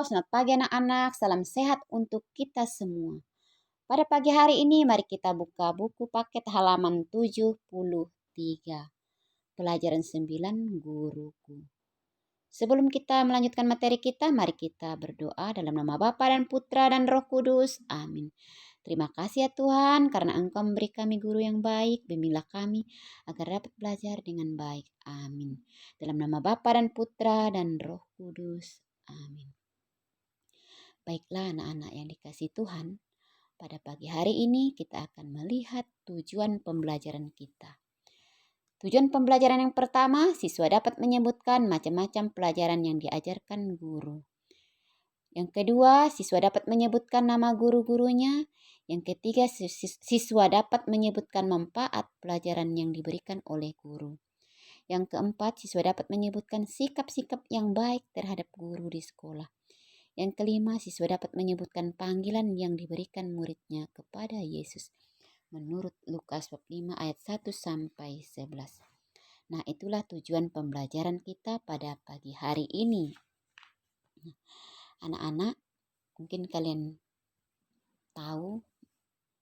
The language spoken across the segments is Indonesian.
selamat pagi anak-anak, salam sehat untuk kita semua. Pada pagi hari ini mari kita buka buku paket halaman 73. Pelajaran 9 Guruku. Sebelum kita melanjutkan materi kita, mari kita berdoa dalam nama Bapa dan Putra dan Roh Kudus. Amin. Terima kasih ya Tuhan karena Engkau memberi kami guru yang baik. Bimbinglah kami agar dapat belajar dengan baik. Amin. Dalam nama Bapa dan Putra dan Roh Kudus. Amin. Baiklah anak-anak yang dikasihi Tuhan, pada pagi hari ini kita akan melihat tujuan pembelajaran kita. Tujuan pembelajaran yang pertama, siswa dapat menyebutkan macam-macam pelajaran yang diajarkan guru. Yang kedua, siswa dapat menyebutkan nama guru-gurunya. Yang ketiga, siswa dapat menyebutkan manfaat pelajaran yang diberikan oleh guru. Yang keempat, siswa dapat menyebutkan sikap-sikap yang baik terhadap guru di sekolah. Yang kelima, siswa dapat menyebutkan panggilan yang diberikan muridnya kepada Yesus menurut Lukas 5 ayat 1 sampai 11. Nah, itulah tujuan pembelajaran kita pada pagi hari ini. Anak-anak, mungkin kalian tahu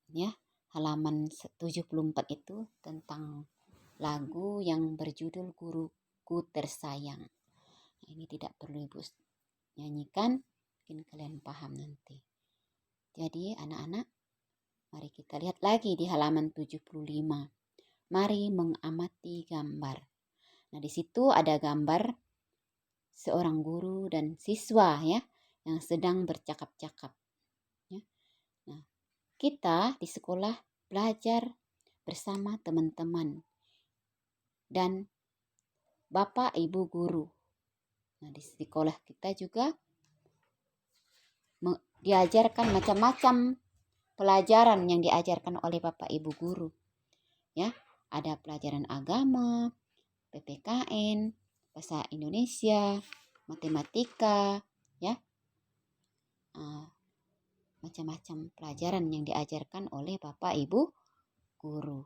ya, halaman 74 itu tentang lagu yang berjudul Guruku Tersayang. Nah, ini tidak perlu Ibu nyanyikan, mungkin kalian paham nanti. Jadi anak-anak, mari kita lihat lagi di halaman 75. Mari mengamati gambar. Nah, di situ ada gambar seorang guru dan siswa ya yang sedang bercakap-cakap. Ya. Nah, kita di sekolah belajar bersama teman-teman dan Bapak Ibu guru. Nah, di sekolah kita juga diajarkan macam-macam pelajaran yang diajarkan oleh Bapak Ibu guru. Ya, ada pelajaran agama, PPKN, bahasa Indonesia, matematika, ya. Macam-macam pelajaran yang diajarkan oleh Bapak Ibu guru.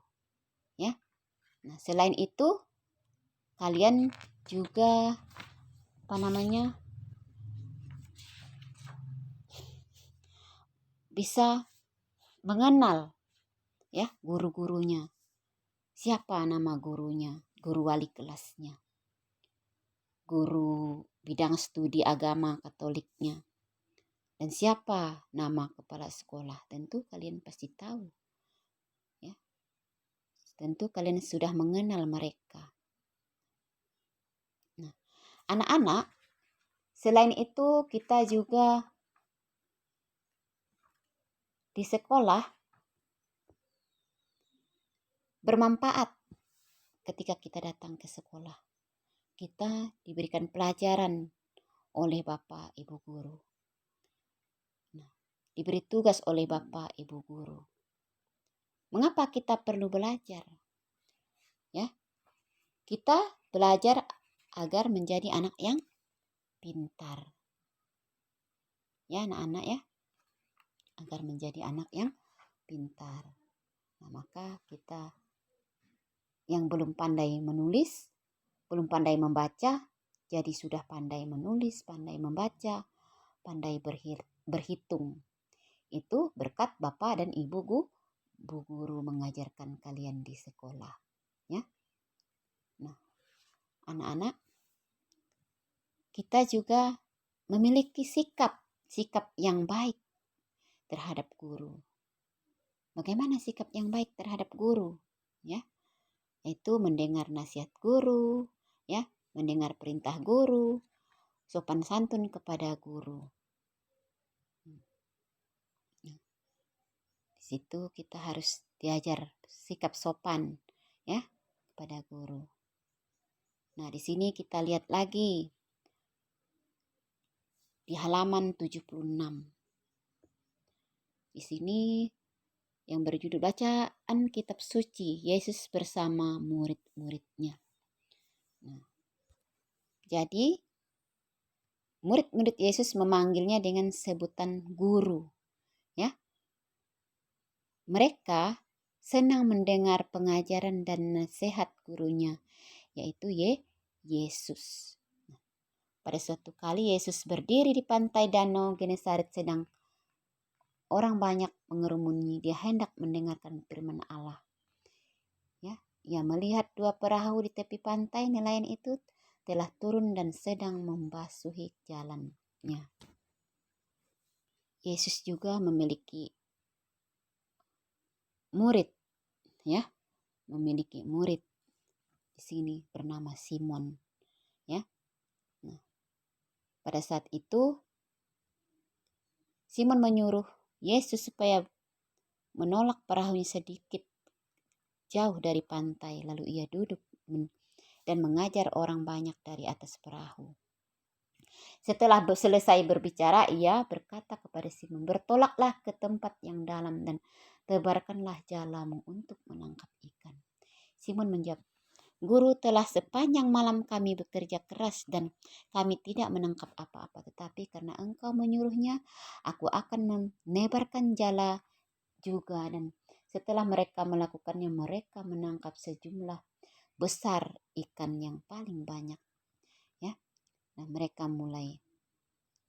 Ya. Nah, selain itu kalian juga bisa mengenal ya guru-gurunya. Siapa nama gurunya? Guru wali kelasnya. Guru bidang studi agama Katoliknya. Dan siapa nama kepala sekolah? Tentu kalian pasti tahu. Ya. Tentu kalian sudah mengenal mereka. Nah, anak-anak, selain itu kita juga di sekolah bermanfaat ketika kita datang ke sekolah. Kita diberikan pelajaran oleh Bapak Ibu guru. Nah, diberi tugas oleh Bapak Ibu guru. Mengapa kita perlu belajar? Ya, kita belajar agar menjadi anak yang pintar. Ya, anak-anak ya, agar menjadi anak yang pintar. Nah, maka kita yang belum pandai menulis, belum pandai membaca, jadi sudah pandai menulis, pandai membaca, pandai berhitung. Itu berkat Bapak dan Ibu guru mengajarkan kalian di sekolah. Ya. Nah, anak-anak, kita juga memiliki sikap yang baik terhadap guru. Bagaimana sikap yang baik terhadap guru? Ya, yaitu mendengar nasihat guru, ya, mendengar perintah guru, sopan santun kepada guru. Di situ kita harus diajar sikap sopan, ya, kepada guru. Nah, di sini kita lihat lagi di halaman 76. Di sini yang berjudul bacaan kitab suci Yesus bersama murid-muridnya. Nah, jadi murid-murid Yesus memanggilnya dengan sebutan guru. Ya. Mereka senang mendengar pengajaran dan nasihat gurunya, yaitu Yesus. Pada suatu kali Yesus berdiri di pantai Danau Genesaret sedang orang banyak mengerumuni. Dia hendak mendengarkan firman Allah. Ya, ia melihat 2 perahu di tepi pantai. Nelayan itu telah turun dan sedang membasuhi jalannya. Yesus juga memiliki murid, ya, memiliki murid di sini bernama Simon, ya. Nah, pada saat itu Simon menyuruh Yesus supaya menolak perahunya sedikit jauh dari pantai, lalu ia duduk dan mengajar orang banyak dari atas perahu. Setelah selesai berbicara, ia berkata kepada Simon, "Bertolaklah ke tempat yang dalam dan tebarkanlah jalamu untuk menangkap ikan." Simon menjawab, "Guru, telah sepanjang malam kami bekerja keras dan kami tidak menangkap apa-apa. Tetapi karena Engkau menyuruhnya, aku akan menebarkan jala juga." Dan setelah mereka melakukannya, mereka menangkap sejumlah besar ikan yang paling banyak. Ya, nah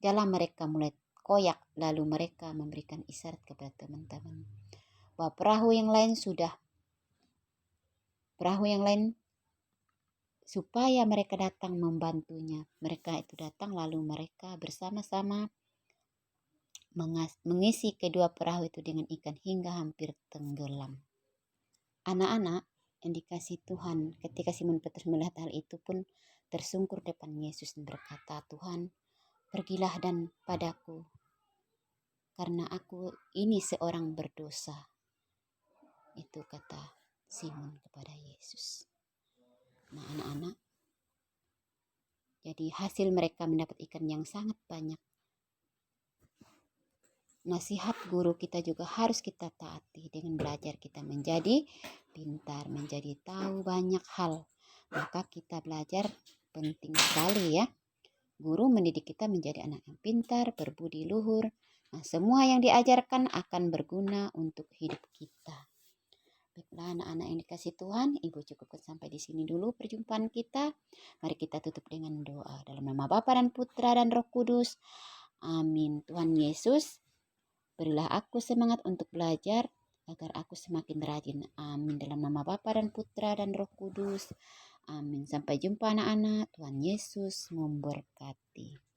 jala mereka mulai koyak, lalu mereka memberikan isyarat kepada teman-teman bahwa perahu yang lain supaya mereka datang membantunya. Mereka itu datang lalu mereka bersama-sama mengisi kedua perahu itu dengan ikan hingga hampir tenggelam. Anak-anak yang dikasihi Tuhan, ketika Simon Petrus melihat hal itu pun tersungkur depan Yesus dan berkata, "Tuhan, pergilah dan padaku, karena aku ini seorang berdosa." Itu kata Simon kepada Yesus. Nah, anak-anak, jadi hasil mereka mendapat ikan yang sangat banyak. Nasihat guru kita juga harus kita taati. Dengan belajar kita menjadi pintar, menjadi tahu banyak hal. Maka kita belajar penting sekali, ya. Guru mendidik kita menjadi anak yang pintar, berbudi luhur. Nah, semua yang diajarkan akan berguna untuk hidup kita. Baiklah anak-anak yang dikasih Tuhan, Ibu cukupkan sampai di sini dulu perjumpaan kita. Mari kita tutup dengan doa. Dalam nama Bapa dan Putra dan Roh Kudus. Amin. Tuhan Yesus, berilah aku semangat untuk belajar agar aku semakin rajin. Amin. Dalam nama Bapa dan Putra dan Roh Kudus. Amin. Sampai jumpa anak-anak. Tuhan Yesus memberkati.